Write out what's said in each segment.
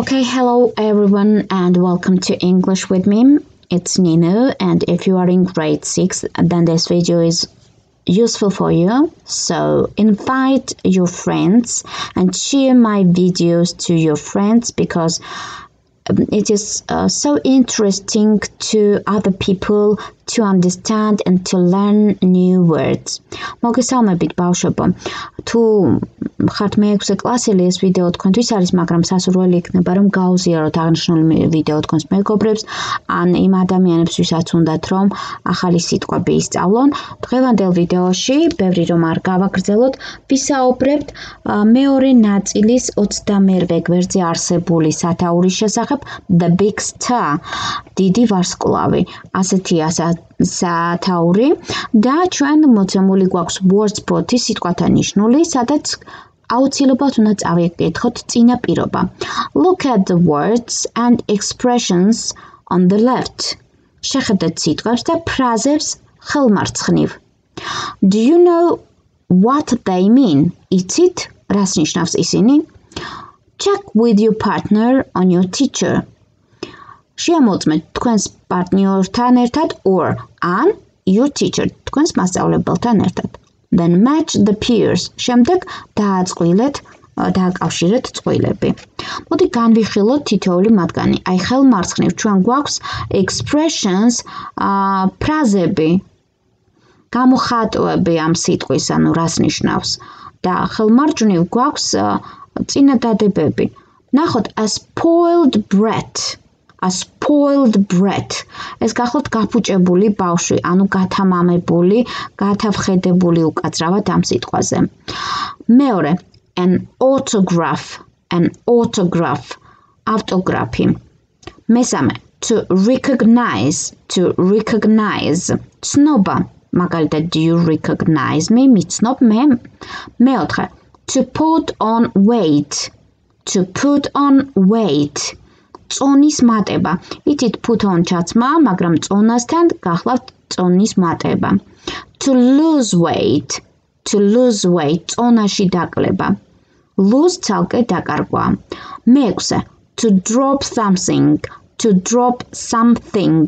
Okay, hello everyone and welcome to English with me. It's Nino, and if you are in grade 6, then this video is useful for you. So invite your friends and share my videos to your friends because it is so interesting to other people to understand and to learn new words. მოგესალმებით ბავშვებო. თუ ხართ მე-6 კლასელი, ეს ვიდეო თქვენთვის არის, მაგრამ სასურველი იქნება რომ გაუზიაროთ აღნიშნული ვიდეო თქვენს მეგობრებს ან იმ ადამიანებს, ვისაც უნდათ რომ ახალი სიტყვები ისწავლონ. დღევანდელ ვიდეოში, ბევრი რომ არ გავაგრძელოთ, ვისაუბრებთ მეორე ნაწილის 21 გვერდზე არსებული სათაურის შესახებ, the big star, დიდი ვარსკვლავი. ასეთია სათაური და ჩვენ მოცემული გვაქვს wordspot-ი სიტყვათა ნიშნული, სადაც აუცილებლად უნდა წავიკითხოთ წინაპირობა. Look at the words and expressions on the left. შეხედეთ სიტყვებს და ფრაზებს ხელმარცხნივ. Do you know what they mean? იცით, რას ნიშნავს ისინი? Check with your partner on your teacher. შეამოწმეთ თქვენს პარტნიორთან ერთად or an your teacher თქვენს მასწავლებელთან ერთად. Then match the pairs. შემდეგ დააკავშირეთ წყვილები. მოდი განვიხილოთ თითოეული მათგანი. აი ხელმარცხნივ ჩვენ გვაქვს expressions, ფრაზები, გამოხატვები ამ სიტყვის, ანუ რას ნიშნავს. და ხელმარჯვნივ გვაქვს წინადადებები. ნახოთ, a spoiled brat. A spoiled brat. ეს გახლავთ გაფუჭებული ბავშვი, ანუ გათამამებული, გათავხედებული უკაცრავად ამ სიტყვაზე. მეორე, an autograph, ავტოგრაფი. მესამე, to recognize, ცნობა. მაგალითად, do you recognize me? მიცნობ მე? მეოთხე, to put on weight, წონის მატება. იცით put on ჩაცმა, მაგრამ წონასთან გახლავთ წონის მატება. To lose weight, წონაში დაკლება. Lose ცალკე დაკარგვა. მეექვსე, to drop something,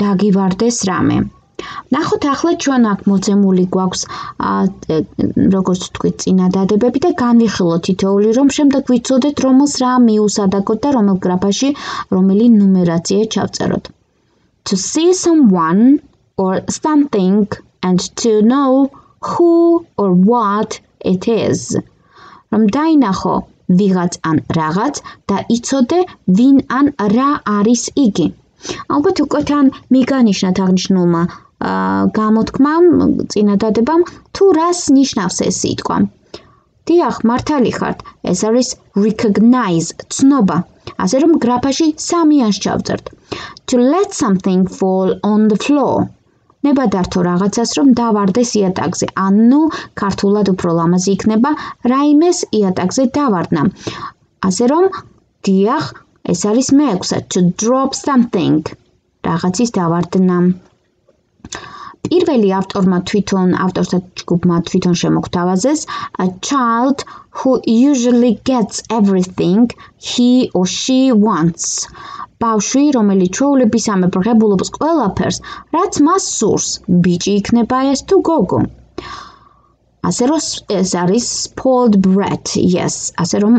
დაგივარდეს რამე. ნახოთ ახლა ჩვენ აქ მოცემული გვაქვს როგორც თქვით წინადადებები და განვიხილოთ თითოეული რომ შემდეგ ვიცოდეთ რომელს რა მიუსადაგოთ და რომელ გრაფაში რომელი ნუმერაცია ჩავწეროთ. To see someone or something and to know who or what it is. რომ დაინახო ვიღაც ან რაღაც და იცოდე ვინ ან რა არის იგი. ალბათ უკვე თან მიგანიშნათ აღნიშნულმა გამოთქმამ, წინადადებამ, თუ რას ნიშნავს ეს სიტყვა. დიახ, მართალი ხართ, ეს არის recognize, ცნობა. ასე რომ გრაფაში 3-იანს ჩავწერთ. To let something fall on the floor. ნებადართო რაღაცას რომ დავარდეს იატაკზე, ანუ ქართულად უფრო ლამაზი იქნება რაიმეს იატაკზე დავარდნა. ასე რომ დიახ, ეს არის მე-6, to drop something, რაღაცის დავარდნა. პირველი ავტორთა ჯგუფმა თვითონ შემოგთავაზეს a child who usually gets everything he or she wants. ბავშვი, რომელიც ჩვეულებისამებრ ღებულობს ყველაფერს, რაც მას სურს, ბიჭი იქნება ეს თუ გოგო. ასე რომ ეს არის spoiled brat, yes, ასე რომ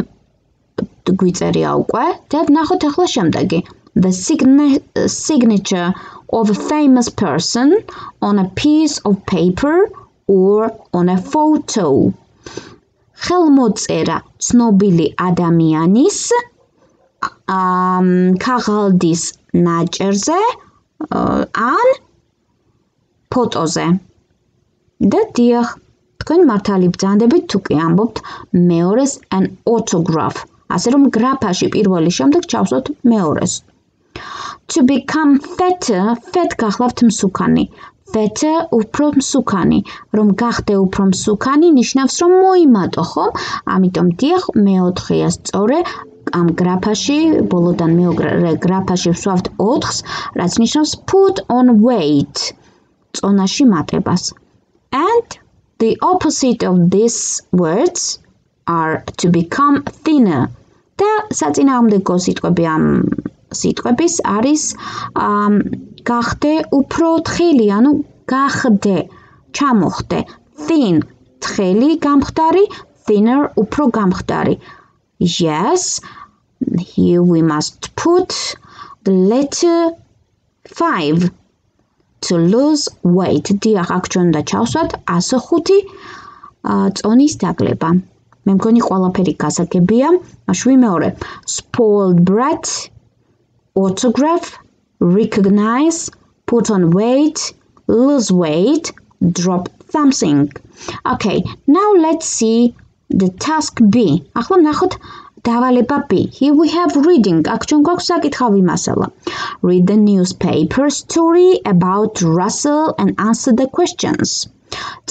გვიწერია უკვე და ნახოთ ახლა შემდეგი. The signature of a famous person on a piece of paper or on a photo. ხელმოწერა ცნობილი ადამიანის ქაღალდის ნაჭერზე ან ფოტოზე. და დიახ, თქვენ მართალი ბრძანდებით თუ კი ამბობთ მეორეს an autograph. ასე რომ გრაფაში პირველი შემდეგ ჩავსვათ მეორეს. To become fatter, fat გახლავთ მსუქანი. Fatter უფრო მსუქანი. რომ გახდე უფრო მსუქანი ნიშნავს რომ მოიმატო, ხო? ამიტომ დიახ, მეოთხეა სწორე. ამ გრაფაში, ბოლოდან მეორე გრაფაში ვსვავთ 4-ს, რაც ნიშნავს put on weight. წონაში მატებას. And the opposite of these words are to become thinner. და საწინააღმდეგო სიტყვები ამ სიტყვების არის გახდე უფრო თხელი, ანუ გახდე, ჩამოხდე, thin, თხელი, გამხდარი, thinner, უფრო გამხდარი. Yes, here we must put the letter 5 to lose weight. დიახ, აქ ჩვენ უნდა ჩავსვათ 105 წონის დაგლება. მე მგონი ყველაფერი გასაგებია. მაშინ ვიმეორე. Spoiled brat, autograph, recognize, put on weight, lose weight, drop something. Okay, now let's see the task B. ახლა ნახოთ დავალება B. Here we have reading. აქ ჩვენ გვაქვს საკითხავი მასალა. Read the newspaper story about Russell and answer the questions.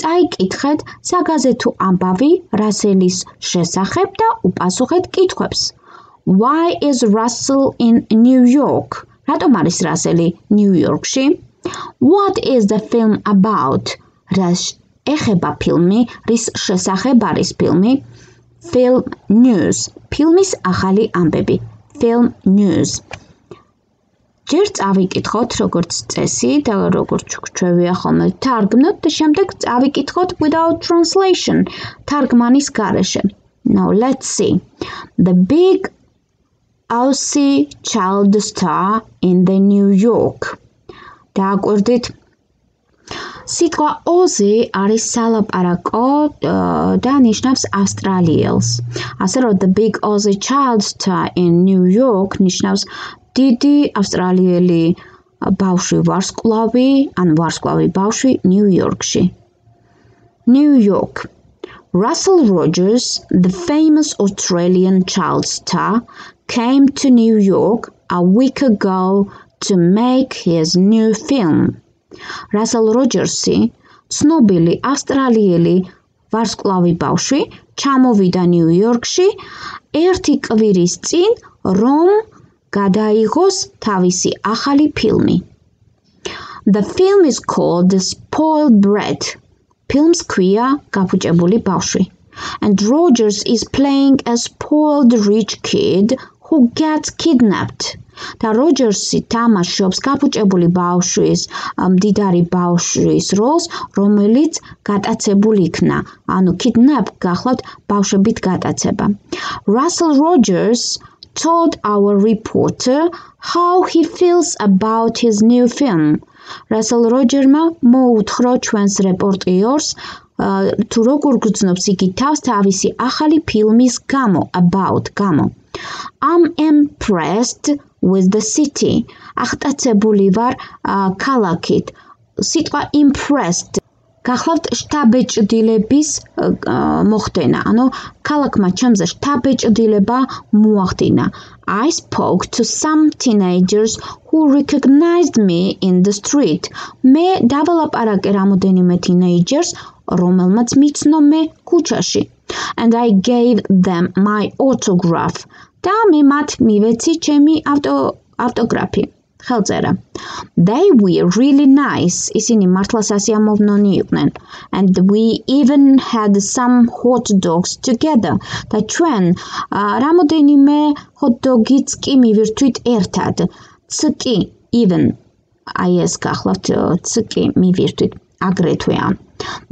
წაიკითხეთ საგაზეთო ამბავი რასელის შესახებ და უპასუხეთ კითხვებს. Why is Russell in New York? რატომ არის რასელი ნიუ-იორკში? What is the film about? რას ეხება ფილმი? რის შესახებ არის ფილმი? Film news. ფილმის ახალი ამბები. Film news. ჯერ წავიკითხოთ როგორც წესი და როგორც ჩვევია ხოლმე თარგმნოთ და შემდეგ წავიკითხოთ without translation თარგმანის გარეშე. Now let's see. The big Aussie child star in the New York. დააკვირდით. სიტყვა Aussie არის სალაპარაკო და ნიშნავს ავსტრალიელს. ასე რომ the big Aussie child star in New York ნიშნავს დიდი ავსტრალიელი ბავშვი ვარსკვლავი, ან ვარსკვლავი ბავშვი ნიუ-იორკში. New York. Russell Rogers, the famous Australian child star, came to New York a week ago to make his new film. Russell Rogersi, ცნობილი ავსტრალიელი ვარსკვლავი ბავშვი, ჩამოვიდა ნიუ-იორკში ერთი კვირის წინ, რომ გადაიღოს თავისი ახალი ფილმი. The film is called The Spoiled Brat. ფილმს ქვია გაფუჭებული ბავშვი. And Rogers is playing a spoiled rich kid who gets kidnapped. და როჯერსი თამაშობს გაფუჭებული ბავშვის, მდიდარი ბავშვის როლს, რომელიც გატაცებულ იქნა. ანუ kidnap გახლავთ ბავშვებით გატაცება. Russell Rogers told our reporter how he feels about his new film. Russell Rogerma მოუთხრა ჩვენს რეპორტიორს თუ როგორ გრძნობს იგი თავს თავისი ახალი ფილმის გამო, about გამო. I'm impressed with the city. აღტაცებული ვარ ქალაქით. სიტყვა impressed გახლავთ შთაბეჭდილების მოხდენა, ანუ ქალაქმა ჩემზე შთაბეჭდილება მოახდინა. I spoke to some teenagers who recognized me in the street. მე დავალაპარაკე რამოდენიმე teenagers, რომელმაც მიცნო მე ქუჩაში. And I gave them my autograph. და მე მათ მივეცი ჩემი ავტოგრაფი. ხელწერა. They were really nice. ისინი მართლა სასიამოვნონი იყვნენ. And we even had some hot dogs together. და ჩვენ რამოდენიმე hot dogits კი მივირთვით ერთად. ცკი even. აი ეს გახლავთ ცკი მივირთვით აგრეთვე.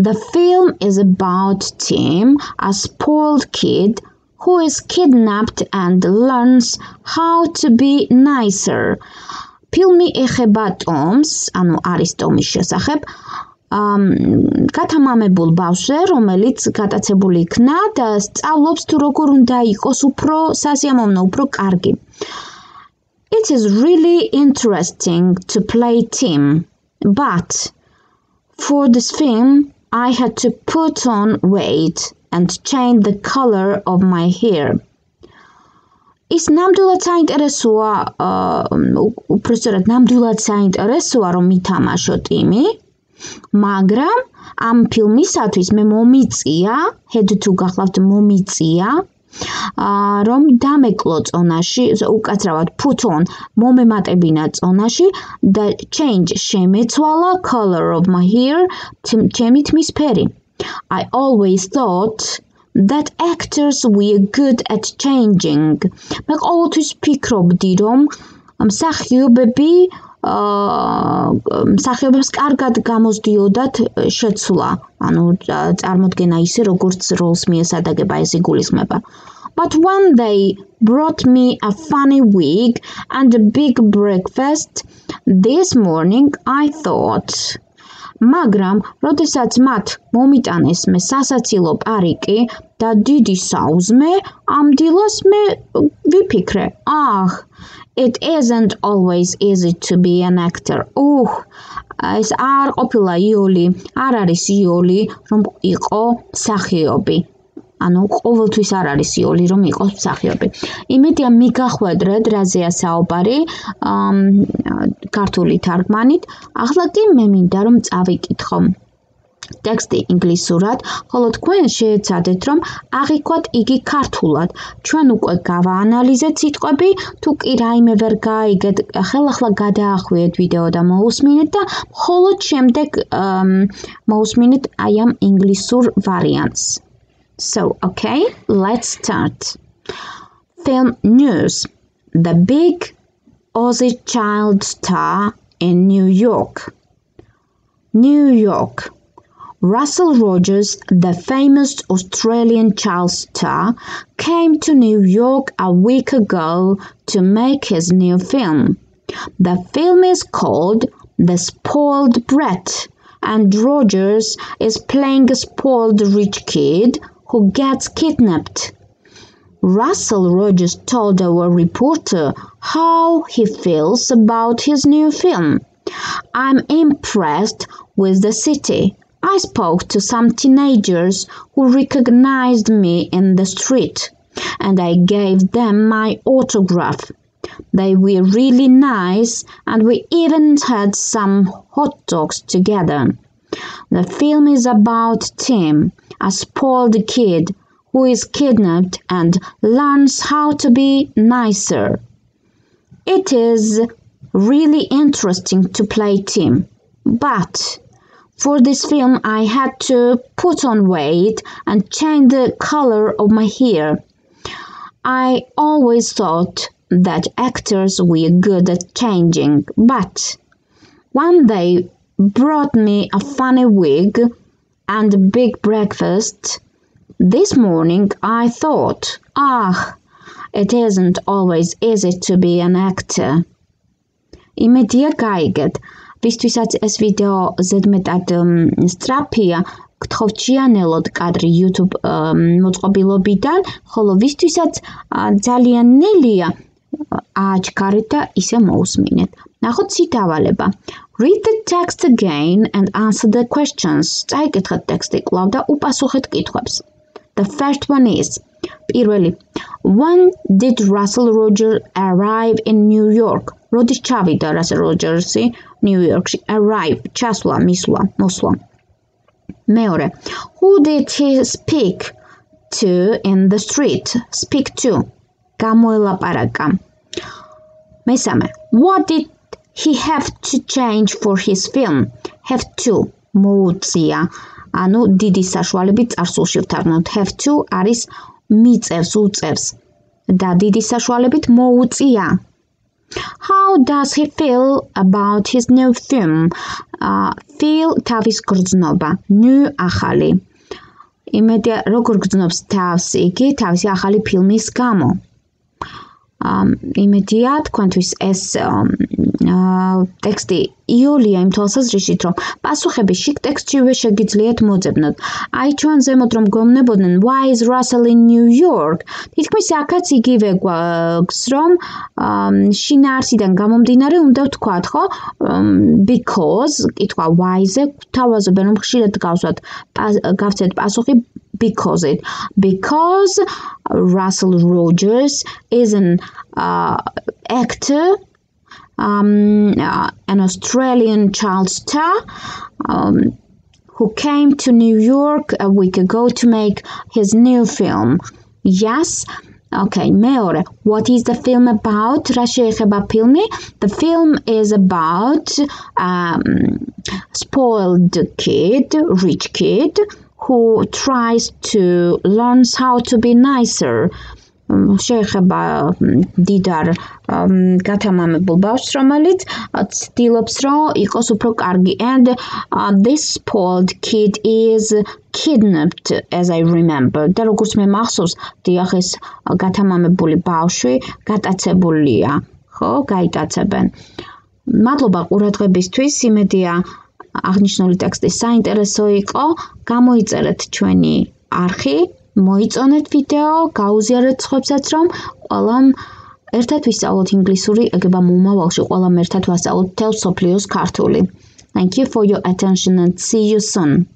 The film is about Tim, a spoiled kid who is kidnapped and learns how to be nicer. ფილმი ეხება ტომს, ანუ არის ტომის შესახებ, გათამამებულ ბავშვზე, რომელიც გატაცებული იქნა და სწავლობს თუ როგორ უნდა იყოს უფრო სასიამოვნო, უფრო კარგი. It is really interesting to play Tim, but for this film, I had to put on weight and change the color of my hair. ის ნამდვილად საინტერესოა, უბრალოდ ნამდვილად საინტერესოა, რომ მითამაშო ტიმი, მაგრამ ამ ფილმისათვის მე მომიწია, had to გახლავთ მომიწია, რომ დამეკლო წონაში, უკაცრავად put on, მომემატებინა წონაში და change შემეცვალა color of my hair, ჩემი თმის ფერი. I always thought that actors were good at changing. მე ყოველთვის ფიქრობდი, რომ მსახიობებს კარგად გამოსდიოდათ შეცვლა, ანუ წარმოდგენა ისე, როგორც როლს მიესადაგება ეს იგულისხმება. But when they brought me a funny wig and a big breakfast this morning, I thought. მაგრამ, როდესაც მათ მომიტანეს მე სასაცილო პარიკი და დიდი საუზმე, ამ დილას მე ვიფიქრე, it isn't always easy to be an actor. ეს არ ყოფილა იოლი, არ არის იოლი, რომ იყო მსახიობი. ანუ ყოველთვის არ არის იოლი, რომ იყოს მსახიობი. იმედია მიგახვედრეთ, რაზეა საუბარი ქართული თარგმანით. ახლა კი მე მინდა რომ წავიკითხო ტექსტი ინგლისურად, ხოლო თქვენ შეეცადეთ რომ აღიქვათ იგი ქართულად. ჩვენ უკვე გავაანალიზეთ სიტყვები, თუ კი რაიმე ვერ გაიგეთ, ხელახლა გადაახვიეთ ვიდეო და მოусმინეთ და მხოლოდ შემდეგ მოусმინეთ აი ამ ინგლისურ ვარიანტს. So, okay, let's start. Film news. The big Aussie child star in New York. New York. Russell Rogers, the famous Australian child star, came to New York a week ago to make his new film. The film is called The Spoiled Brat, and Rogers is playing a spoiled rich kid who gets kidnapped. Russell Rogers told our reporter how he feels about his new film. I'm impressed with the city. I spoke to some teenagers who recognized me in the street, and I gave them my autograph. They were really nice, and we even had some hot dogs together. The film is about Tim, a spoiled kid who is kidnapped and learns how to be nicer. It is really interesting to play Tim, but for this film I had to put on weight and change the color of my hair. I always thought that actors were good at changing, but when they brought me a funny wig and a big breakfast this morning, I thought, it isn't always easy to be an actor. იმედია გაიგეთ. ვისთვისაც ეს ვიდეო ზედმეტად სწრაფია, გთხოვთ შეანელოთ კადრი YouTube მოწყობილობიდან, ხოლო ვისთვისაც ძალიან ნელია, აჩქარეთ და ისე მოусმინეთ. ნახოთ სიტავალება. Read the text again and answer the questions. წაიკითხეთ ტექსტი კვლავ და უპასუხეთ კითხვებს. The first one is, პირველი, when did Russell Rogers arrive in New York? როდის ჩავიდა Russell Rogersი New Yorkში? Arrive, ჩასვლა, მისვლა, მოსვლა. მეორე, who did he speak to in the street? Speak to, გამოელაპარაკა. მესამე, what did he have to change for his film? Have to, მოუწია. ანუ დიდი საშუალებით წარსულში ვთარგმნოთ. Have to არის მიწევს, უწევს. და დიდი საშუალებით მოუწია. How does he feel about his new film? Feel თავის გრძნობა. New ახალი. იმედია როგორ გრძნობს თავს იგი თავისი ახალი ფილმის გამო. იმედია თქვენთვის ეს ტექსტი იოლია იმ თვალსაზრისით, რომ პასუხები შიგ ტექსტშივე შეგიძლიათ მოძებნოთ. აი ჩვენ ზემოთ რომ გონებოდნენ why is Russell in New York? თითქმის აქაც იგივე გვაქვს, რომ შინაარსიდან გამომდინარე უნდა ვთქვათ, ხო? Because კითხვა why-ზე გვთავაზობენ, რომ ხშირად გავცეთ პასუხი because Russell Rogers is an actor, an Australian child star who came to New York a week ago to make his new film. Yes. Okay, მეორე. What is the film about? რა შეეხება ფილმი? The film is about spoiled kid, rich kid, who tries to learn how to be nicer. შეეხება დიდარ გათამამებულ ბავშვს, რომელიც ცდილობს, რომ იყოს უფრო კარგი. And this spoiled kid is kidnapped, as I remember. და როგორც მე მახსოვს, დიახ, ეს გათამამებული ბავშვი გატაცებულია, ხო, გაიტაცებენ. მადლობა ყურადღებისთვის, იმედია აღნიშნული ტექსტი საინტერესო იყო. გამოიწერეთ ჩვენი არხი, მოიწონეთ ვიდეო, გაუზიარეთ სხვებსაც, რომ ყველამ ერთად ვისწავლოთ ინგლისური, ეგება მომავალში ყველამ ერთად ვასწავლოთ მთელ მსოფლიოს ქართული. Thank you for your attention and see you soon.